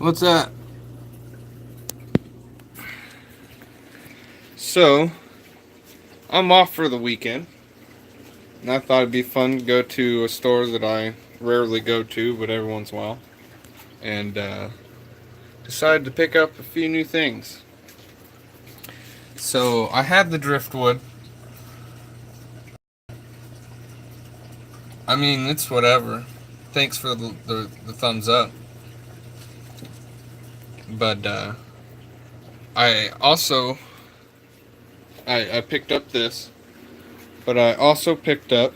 What's that? So, I'm off for the weekend, and I thought it'd be fun to go to a store that I rarely go to, but every once in a while, and decided to pick up a few new things. So, I had the driftwood. I mean, it's whatever. Thanks for the thumbs up. But I also I picked up this, but I also picked up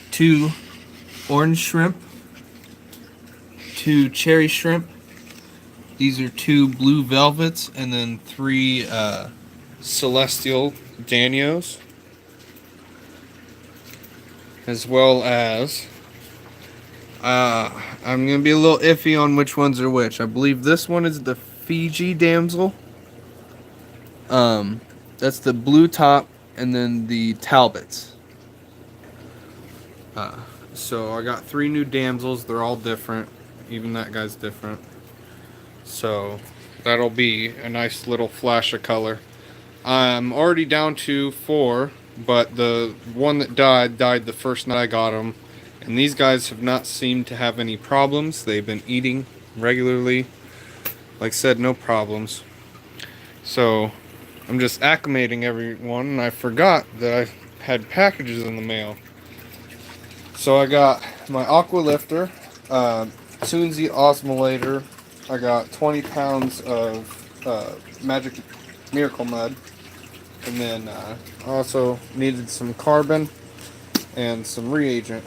two orange shrimp, two cherry shrimp. These are two blue velvets, and then three celestial danios, as well as I'm gonna be a little iffy on which ones are which. I believe this one is the Fiji damsel. That's the blue top, and then the Talbots. Uh, so I got three new damsels. They're all different. Even that guy's different. So that'll be a nice little flash of color. I'm already down to four, but the one that died the first night I got them. And these guys have not seemed to have any problems. They've been eating regularly. Like I said, no problems. So I'm just acclimating everyone, and I forgot that I had packages in the mail. So I got my Aqua Lifter, Toonsy Osmolator. I got 20 pounds of Magic Miracle Mud. And then I also needed some carbon and some reagent.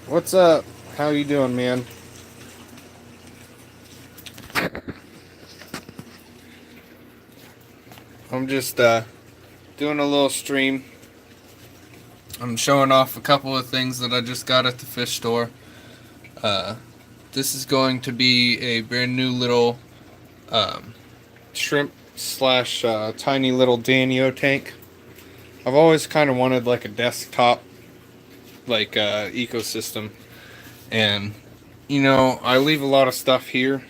What's up? How you doing, man? I'm just doing a little stream. I'm showing off a couple of things that I just got at the fish store. This is going to be a brand new little shrimp slash tiny little Danio tank. I've always kind of wanted like a desktop like ecosystem, and I leave a lot of stuff here,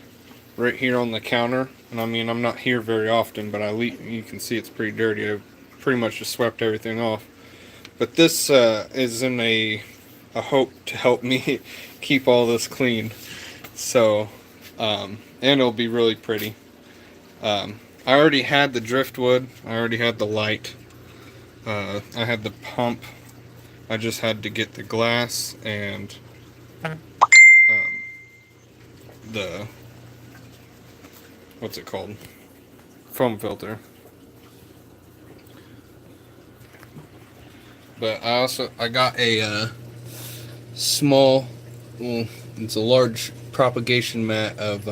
right here on the counter. And I mean, I'm not here very often, but you can see it's pretty dirty. I pretty much just swept everything off. But this is in a hope to help me keep all this clean. So, and it'll be really pretty. I already had the driftwood. I already had the light. I had the pump. I just had to get the glass and the what's it called? Foam filter. But I got a small, well, it's a large propagation mat of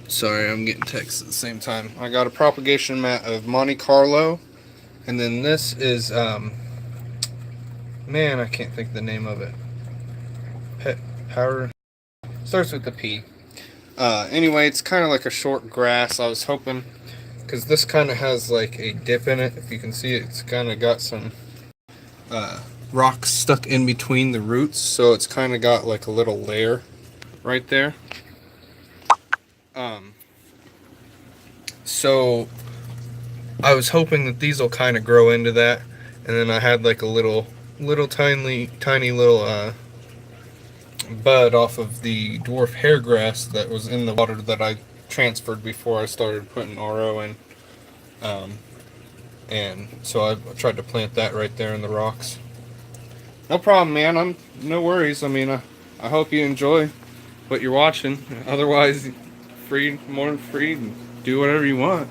sorry, I'm getting texts at the same time. I got a propagation mat of Monte Carlo, and then this is man, I can't think the name of it. Pet Power starts with the P. Anyway, it's kind of like a short grass. I was hoping, because this kind of has like a dip in it. If you can see it, it's kind of got some rocks stuck in between the roots, so it's kind of got like a little layer right there. So I was hoping that these will kind of grow into that, and then I had like a little tiny little bud off of the dwarf hairgrass that was in the water that I transferred before I started putting RO in. And so I tried to plant that right there in the rocks. No problem, man. No worries. I mean, I hope you enjoy what you're watching. Otherwise, more than free, and do whatever you want.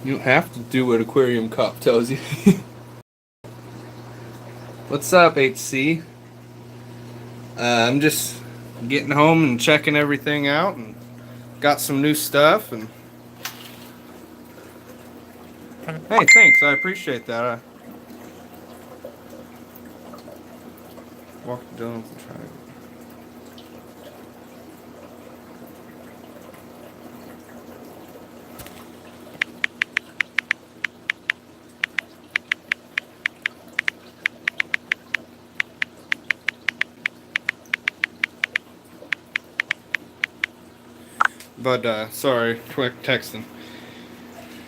You don't have to do what Aquarium Cop tells you. What's up, HC? I'm just getting home and checking everything out, and got some new stuff. And hey, thanks. I appreciate that. I walked down and tried. But sorry, quick texting.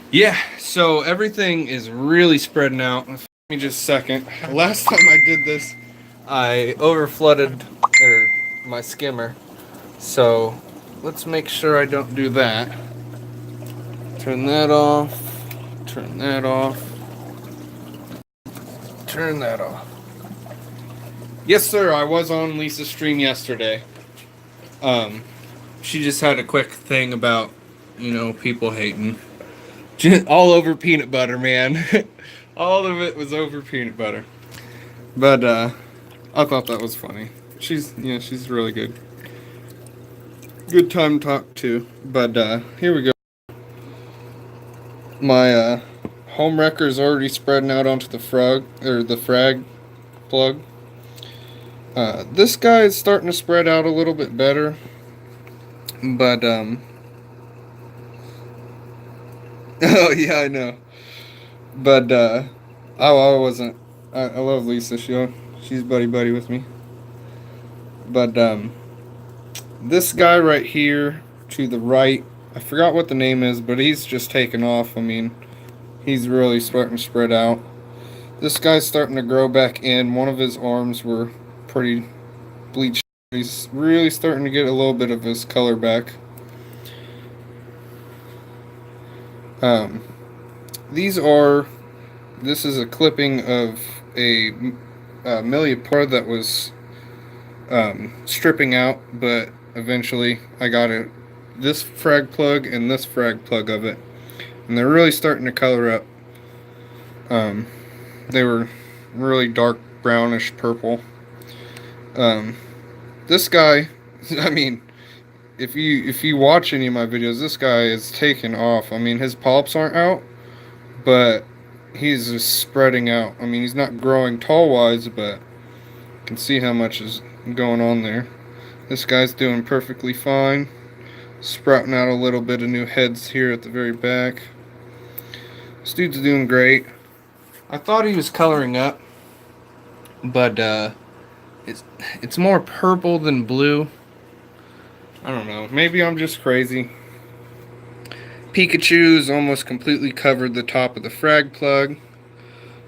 Yeah, so everything is really spreading out. Let me just a second. Last time I did this, I overflooded my skimmer. So let's make sure I don't do that. Turn that off. Turn that off. Turn that off. Yes, sir, I was on Lisa's stream yesterday. She just had a quick thing about, people hating. All over peanut butter, man. All of it was over peanut butter. But I thought that was funny. She's really good. Good time to talk to. But here we go. My home wrecker is already spreading out onto the frag plug. This guy is starting to spread out a little bit better. But oh yeah, I know. But I wasn't. I love Lisa. She's buddy with me. But this guy right here to the right, I forgot what the name is, but he's just taken off. I mean, he's really starting to spread out. This guy's starting to grow back in. One of his arms were pretty bleached. He's really starting to get a little bit of his color back. This is a clipping of a Millipore that was stripping out, but eventually I got this frag plug and this frag plug of it, and they're really starting to color up. They were really dark brownish purple. This guy, I mean, if you watch any of my videos, this guy is taken off. I mean, his polyps aren't out, but he's just spreading out. I mean, he's not growing tall wise, but you can see how much is going on there. This guy's doing perfectly fine. Sprouting out a little bit of new heads here at the very back. This dude's doing great. I thought he was coloring up, but it's more purple than blue. I don't know. Maybe I'm just crazy. Pikachu's almost completely covered the top of the frag plug.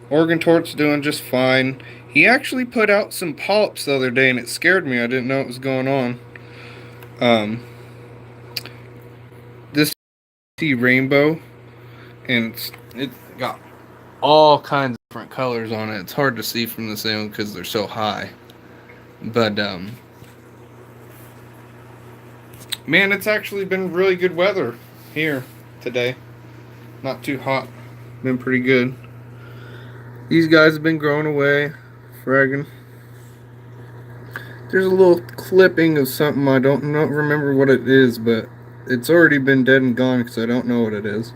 Organtort's doing just fine. He actually put out some polyps the other day and it scared me. I didn't know what was going on. This is rainbow, and it got all kinds of different colors on it. It's hard to see from this angle because they're so high. But man, it's actually been really good weather here today. Not too hot. Been pretty good. These guys have been growing away, fragging. There's a little clipping of something. I don't remember what it is, but it's already been dead and gone because I don't know what it is.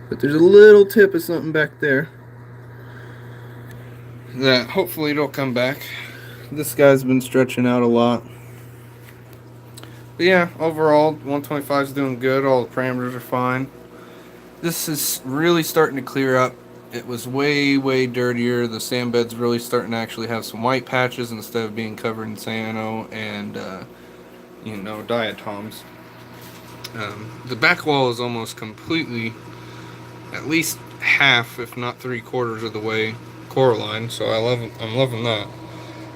But there's a little tip of something back there that hopefully it'll come back. This guy's been stretching out a lot. But yeah, overall, 125 is doing good. All the parameters are fine. This is really starting to clear up. It was way, way dirtier. The sand bed's really starting to actually have some white patches instead of being covered in cyano and, diatoms. The back wall is almost completely, at least half, if not 3/4 of the way, coralline. So I'm loving that.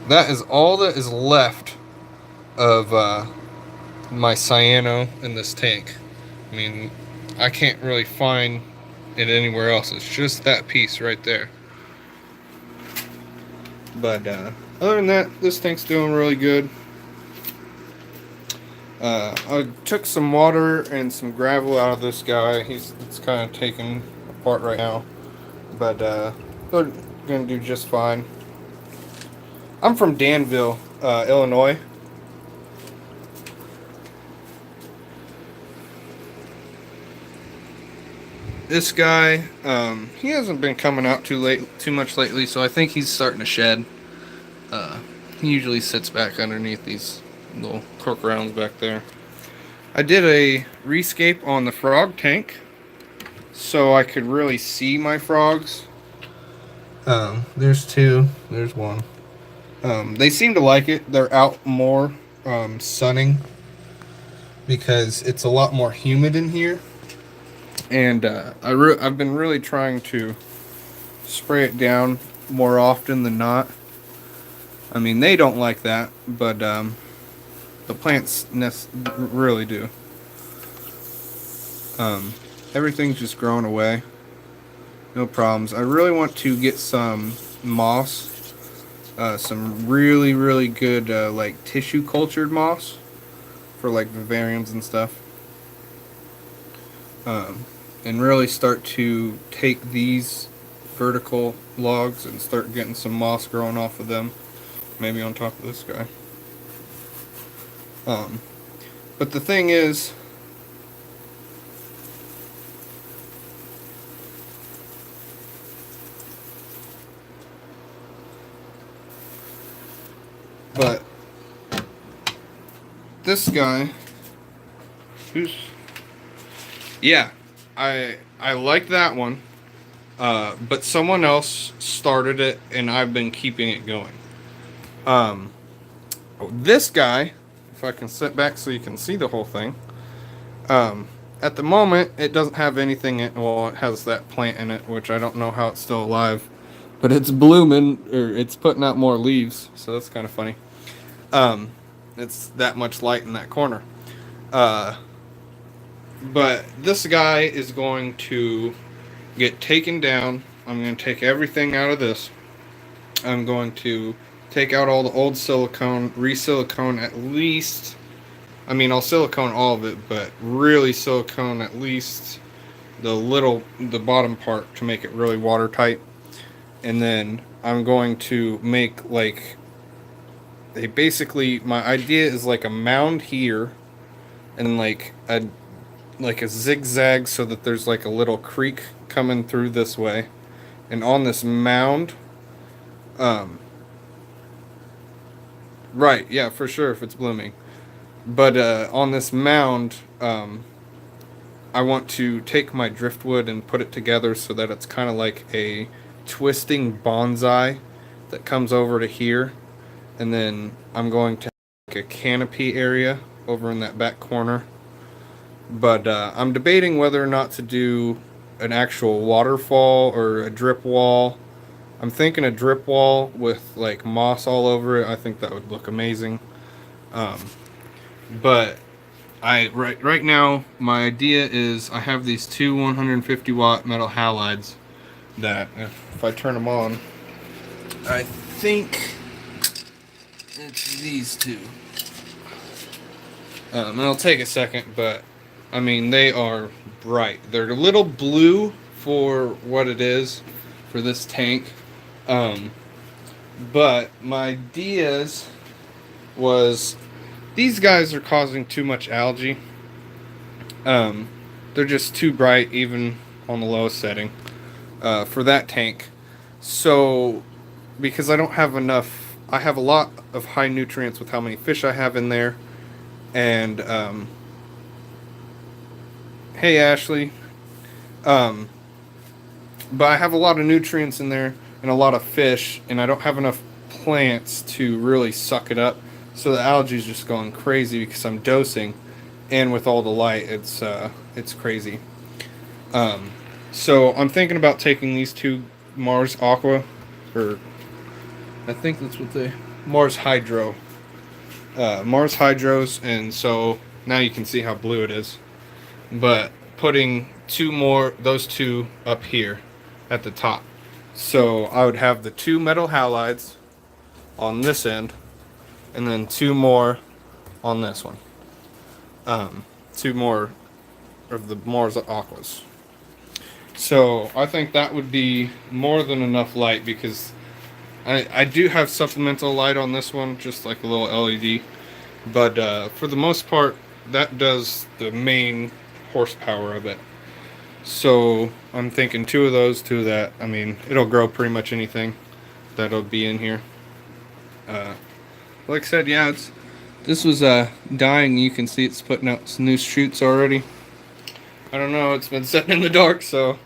That is all that is left of my cyano in this tank. I mean, I can't really find it anywhere else. It's just that piece right there. But other than that, this tank's doing really good. I took some water and some gravel out of this guy. It's kind of taken apart right now, but they're gonna do just fine. I'm from Danville, Illinois. This guy, he hasn't been coming out too much lately, so I think he's starting to shed. He usually sits back underneath these little cork rounds back there. I did a rescape on the frog tank so I could really see my frogs. There's two, there's one. They seem to like it. They're out more sunning. because it's a lot more humid in here. And I've been really trying to spray it down more often than not. I mean, they don't like that, but the plants really do. Everything's just growing away. No problems. I really want to get some moss. Some really, really good like tissue cultured moss for like vivariums and stuff. And really start to take these vertical logs and start getting some moss growing off of them. Maybe on top of this guy. But the thing is, but this guy, yeah, I like that one, but someone else started it and I've been keeping it going. This guy, if I can sit back so you can see the whole thing, at the moment it doesn't have anything in, well, it has that plant in it, which I don't know how it's still alive, but it's blooming, or it's putting out more leaves, so that's kind of funny. It's that much light in that corner. But this guy is going to get taken down. I'm going to take everything out of this. I'm going to take out all the old silicone, re-silicone at least. I mean, I'll silicone all of it, but really silicone at least the bottom part to make it really watertight. And then I'm going to make like, my idea is like a mound here and like a zigzag so that there's like a little creek coming through this way. And on this mound, right, yeah, for sure if it's blooming. But on this mound, I want to take my driftwood and put it together so that it's kind of like a twisting bonsai that comes over to here. And then I'm going to make a canopy area over in that back corner. But I'm debating whether or not to do an actual waterfall or a drip wall. I'm thinking a drip wall with like moss all over it. I think that would look amazing. But right now my idea is I have these two 150 watt metal halides that if I turn them on, I think it's these two. It'll take a second, but I mean, they are bright. They're a little blue for what it is for this tank. But my ideas was these guys are causing too much algae. They're just too bright even on the lowest setting for that tank. So because I don't have enough, I have a lot of high nutrients with how many fish I have in there. And hey Ashley, but I have a lot of nutrients in there and a lot of fish, and I don't have enough plants to really suck it up, so the algae is just going crazy because I'm dosing, and with all the light it's crazy. So I'm thinking about taking these two Mars Aqua, or I think that's what they, Mars Hydro, Mars Hydros, and so now you can see how blue it is. But putting those two up here at the top. So I would have the two metal halides on this end, and then two more on this one. Two more of the Mars Aquas. So I think that would be more than enough light, because I do have supplemental light on this one, just like a little LED. But for the most part, that does the main horsepower of it. So I'm thinking two of those, two of that. I mean, it'll grow pretty much anything that'll be in here. Like I said, yeah, this was dying. You can see it's putting out some new shoots already. I don't know, it's been sitting in the dark, so it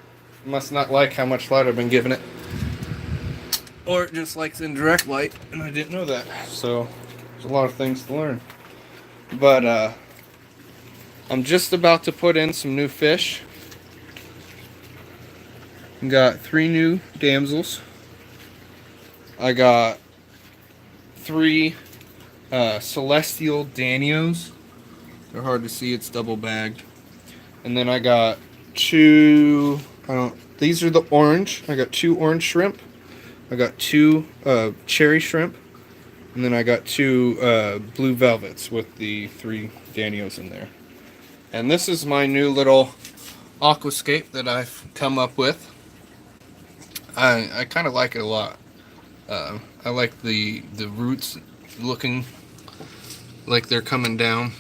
must not like how much light I've been giving it. Or it just likes indirect light, and I didn't know that. So there's a lot of things to learn. But I'm just about to put in some new fish. Got 3 new damsels. I got 3 celestial danios. They're hard to see, it's double bagged. And then I got 2, I don't, these are the orange. I got 2 orange shrimp. I got 2 cherry shrimp. And then I got 2 blue velvets with the 3 danios in there. And this is my new little aquascape that I've come up with. I kind of like it a lot. I like the roots looking like they're coming down,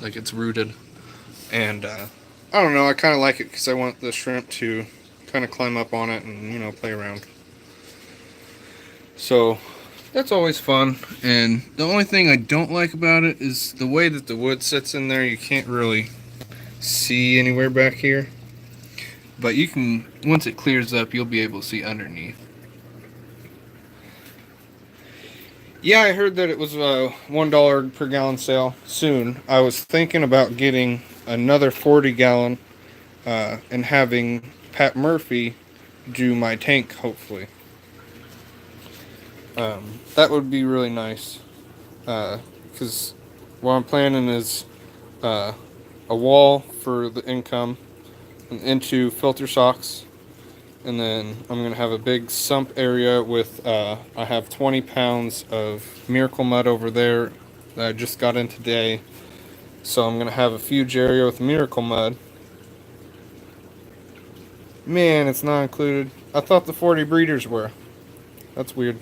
like it's rooted. And I don't know, I kind of like it because I want the shrimp to kind of climb up on it and, you know, play around. So that's always fun. And the only thing I don't like about it is the way that the wood sits in there. You can't really see anywhere back here, but you can, once it clears up, you'll be able to see underneath. Yeah, I heard that it was a $1 per gallon sale soon. I was thinking about getting another 40-gallon and having Pat Murphy do my tank, hopefully. That would be really nice. Because what I'm planning is a wall for the income and into filter socks. And then I'm going to have a big sump area with, I have 20 pounds of Miracle Mud over there that I just got in today. So I'm going to have a huge area with Miracle Mud. Man, it's not included. I thought the 40 breeders were. That's weird.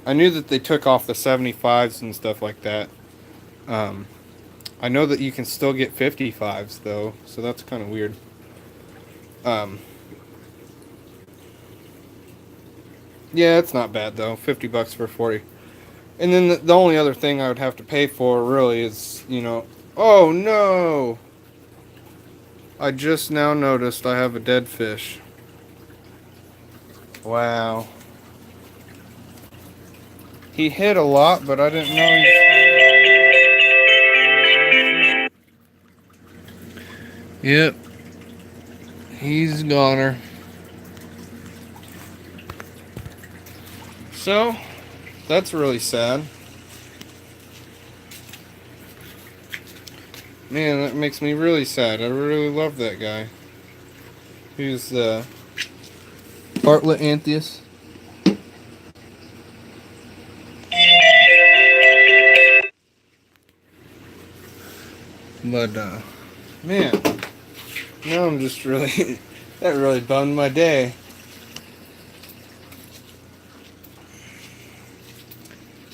I knew that they took off the 75s and stuff like that. I know that you can still get 55s though, so that's kind of weird. Yeah, it's not bad though. $50 for 40. And then the only other thing I would have to pay for really is, you know, oh no! I just now noticed I have a dead fish. Wow. He hit a lot, but I didn't know Yep. He's a goner. So, that's really sad. Man, that makes me really sad. I really love that guy. He's Bartlett Anthias. But, man, now I'm just really, that really bummed my day.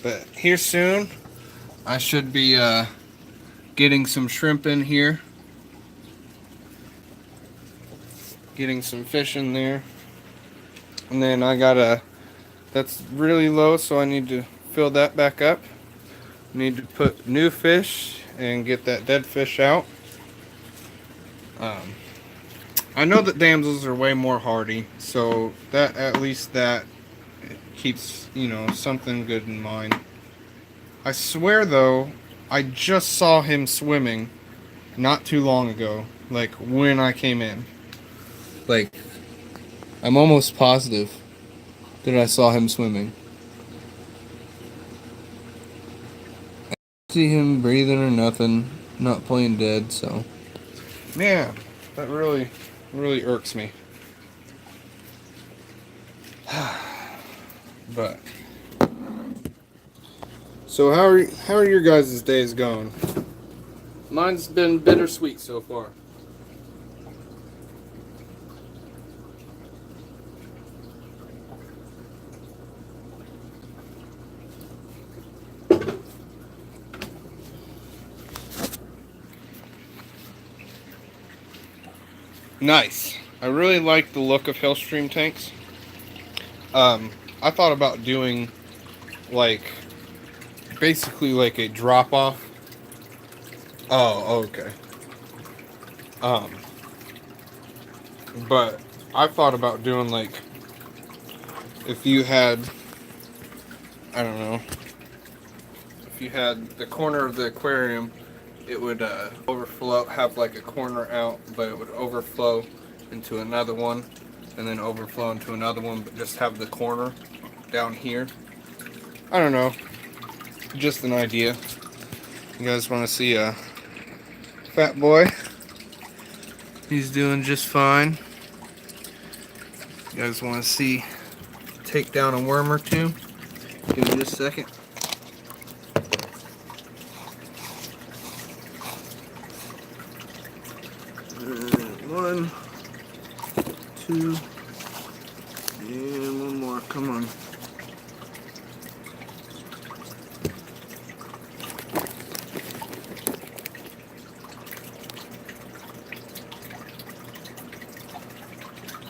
But here soon, I should be getting some shrimp in here. Getting some fish in there. And then I got that's really low, so I need to fill that back up. Need to put new fish and get that dead fish out. I know that damsels are way more hardy, so that at least that keeps, you know, something good in mind. I swear though, I just saw him swimming not too long ago, like when I came in. Like, I'm almost positive that I saw him swimming. I don't see him breathing or nothing, not playing dead, so. Man, that really irks me. But so how are your guys' days going? Mine's been bittersweet so far. Nice. I really like the look of Hillstream tanks. I thought about doing like basically like a drop off. Oh, okay. But I thought about doing like if you had, I don't know, if you had the corner of the aquarium it would overflow, have like a corner out, but it would overflow into another one, and then overflow into another one, but just have the corner down here. I don't know, just an idea. You guys want to see a fat boy? He's doing just fine. You guys want to see take down a worm or two? Give me just a second. One, two, and one more. Come on.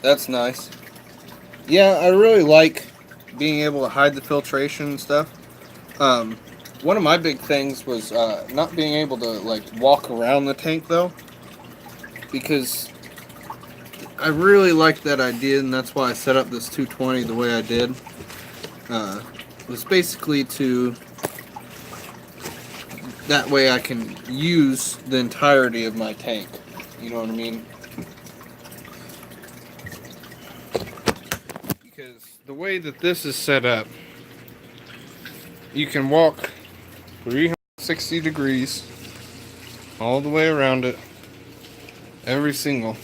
That's nice. Yeah, I really like being able to hide the filtration and stuff. One of my big things was not being able to like walk around the tank though, because I really liked that idea, and that's why I set up this 220 the way I did. Was basically to that way I can use the entirety of my tank. You know what I mean? Because the way that this is set up, you can walk 360 degrees all the way around it, every single,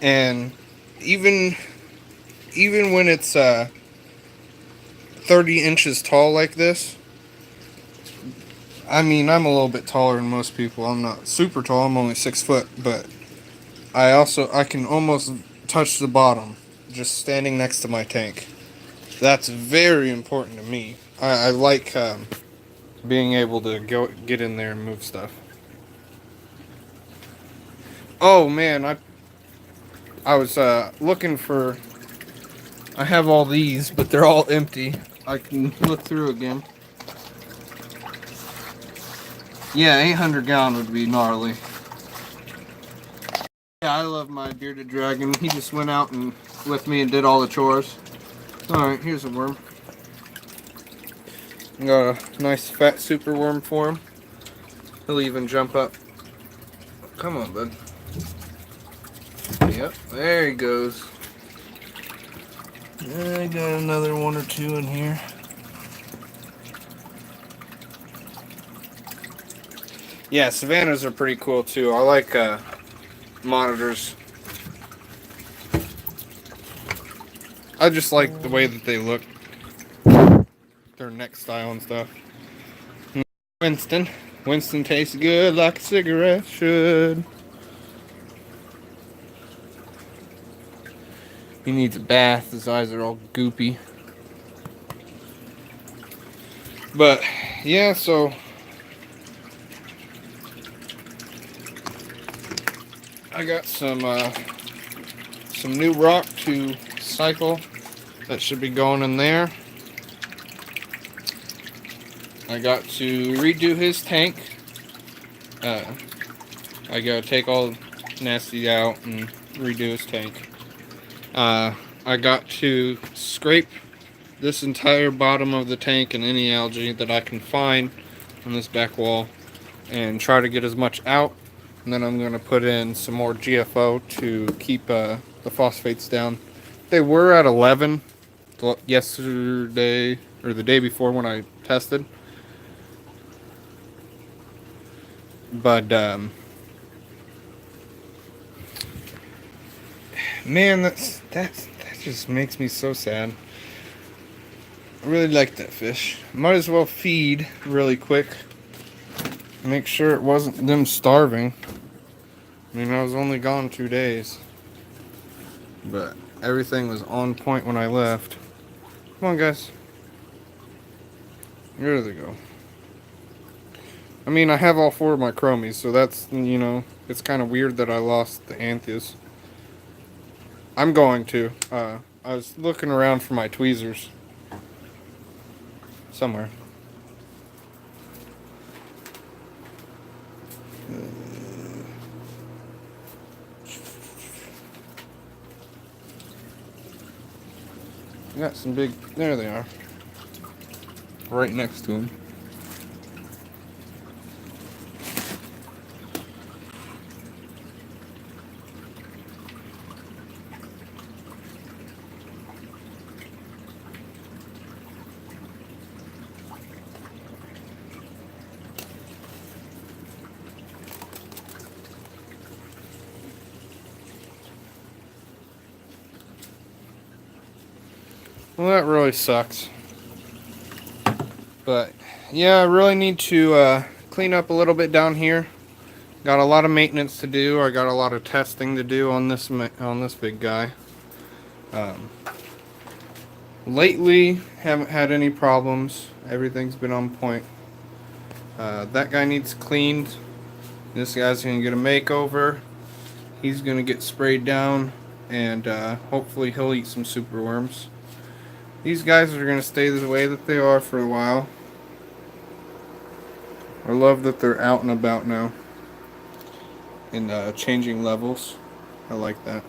and even when it's 30 inches tall like this, I mean, I'm a little bit taller than most people. I'm not super tall, I'm only 6 foot, but I can almost touch the bottom just standing next to my tank. That's very important to me. I like being able to get in there and move stuff. Oh man, I was looking for. I have all these, but they're all empty. I can look through again. Yeah, 800 gallon would be gnarly. Yeah, I love my bearded dragon. He just went out and with me and did all the chores. Alright, here's a worm. Got a nice fat super worm for him. He'll even jump up. Come on, bud. Yep, there he goes. I got another one or two in here. Yeah, Savannahs are pretty cool too. I like monitors. I just like the way that they look. Their neck style and stuff. Winston. Winston tastes good like a cigarette should. He needs a bath. His eyes are all goopy. But yeah, so I got some new rock to cycle that should be going in there. I got to redo his tank. I gotta take all nasty out and redo his tank. I got to scrape this entire bottom of the tank and any algae that I can find on this back wall and try to get as much out. And then I'm going to put in some more GFO to keep the phosphates down. They were at 11 yesterday or the day before when I tested. But man, that just makes me so sad. I really like that fish. Might as well feed really quick. Make sure it wasn't them starving. I mean, I was only gone 2 days. But everything was on point when I left. Come on, guys. Where do they go? I mean, I have all 4 of my chromies, so that's, you know, it's kind of weird that I lost the Anthias. I'm going to. I was looking around for my tweezers. Somewhere. Got some big, there they are. Right next to them. Well, that really sucks. But yeah, I really need to clean up a little bit down here. Got a lot of maintenance to do. I got a lot of testing to do on this big guy. Um, Lately, haven't had any problems. Everything's been on point. That guy needs cleaned. This guy's gonna get a makeover. He's gonna get sprayed down, and hopefully he'll eat some super worms. These guys are gonna stay the way that they are for a while. I love that they're out and about now and changing levels. I like that.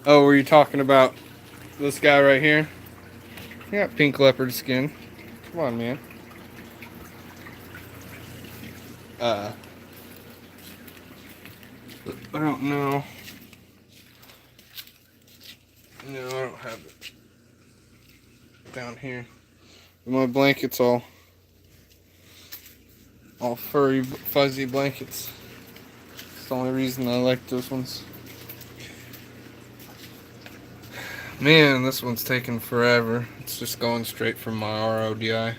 Oh, were you talking about this guy right here? He got pink leopard skin. Come on, man. I don't know. No, I don't have it down here. My blanket's all furry, fuzzy blankets. It's the only reason I like those ones. Man, this one's taking forever. It's just going straight from my RODI.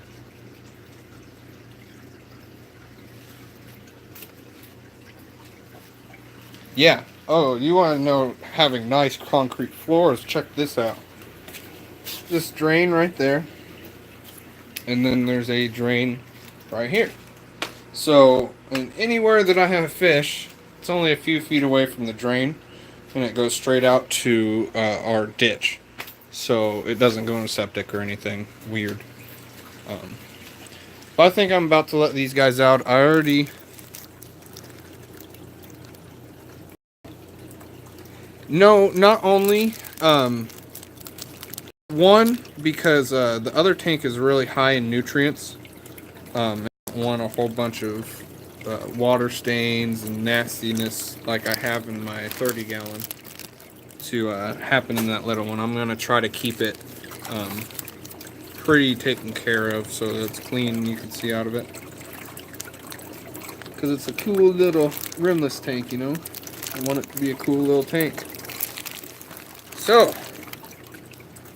Yeah. Oh, you want to know having nice concrete floors? Check this out. This drain right there. And then there's a drain right here. So, and anywhere that I have fish, it's only a few feet away from the drain. And it goes straight out to our ditch. So it doesn't go into septic or anything weird. But I think I'm about to let these guys out. I already... No, not only... one, because the other tank is really high in nutrients. I don't want a whole bunch of water stains and nastiness like I have in my 30 gallon to happen in that little one. I'm going to try to keep it pretty taken care of so that it's clean and you can see out of it. Because it's a cool little rimless tank, you know. I want it to be a cool little tank. So,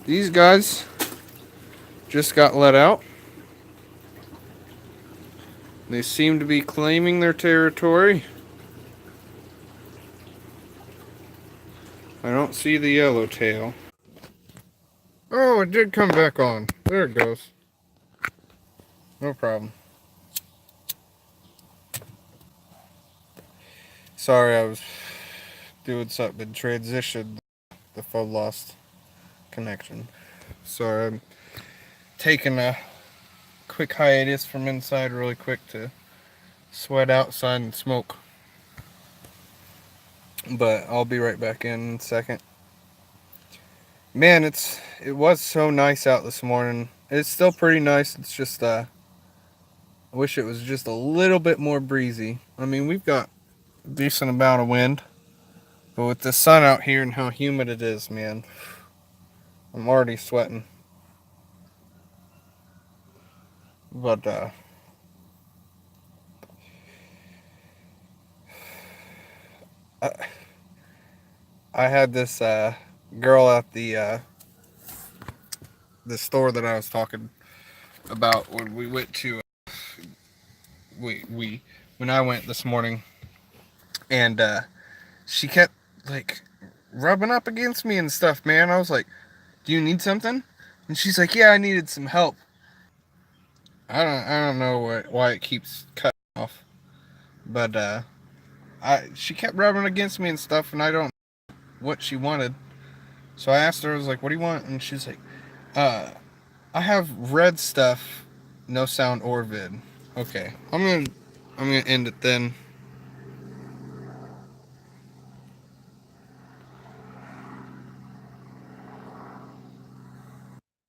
these guys just got let out. They seem to be claiming their territory. I don't see the yellowtail. Oh, it did come back on. There it goes. No problem. Sorry, I was doing something. Transition. The phone lost connection. Sorry, I'm taking a quick hiatus from inside really quick to sweat outside and smoke. But I'll be right back in a second. Man, it was so nice out this morning. It's still pretty nice. It's just I wish it was just a little bit more breezy. I mean, we've got a decent amount of wind, but with the sun out here and how humid it is, man, I'm already sweating. But I had this girl at the store that I was talking about when we went to when I went this morning, and she kept like rubbing up against me and stuff, man. I was like, "Do you need something?" And she's like, "Yeah, I needed some help." I don't know why it keeps cutting off, but she kept rubbing against me and stuff, and I don't know what she wanted. So I asked her, I was like, "What do you want?" And she's like, I have red stuff, no sound or vid." Okay, I'm gonna end it then.